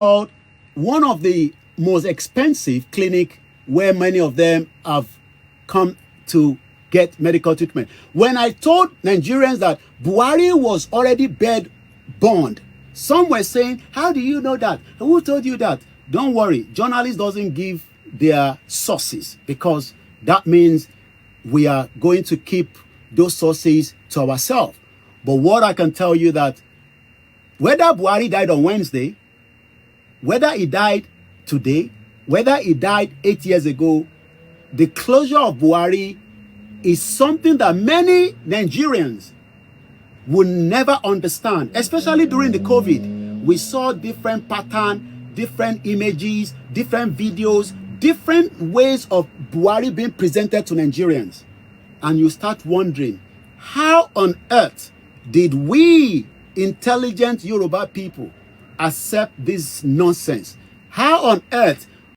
called one of the most expensive clinic where many of them have come to get medical treatment. When I told Nigerians that Buhari was already bed bound, some were saying, how do you know that? Who told you that? Don't worry, journalists doesn't give their sources, because that means we are going to keep those sources to ourselves. But what I can tell you that whether Buhari died on Wednesday, whether he died today, whether he died 8 years ago, the closure of Buhari is something that many Nigerians will never understand, especially during the COVID. We saw different patterns, different images, different videos, different ways of Buhari being presented to Nigerians. And you start wondering, how on earth did we intelligent Yoruba people accept this nonsense? How on earth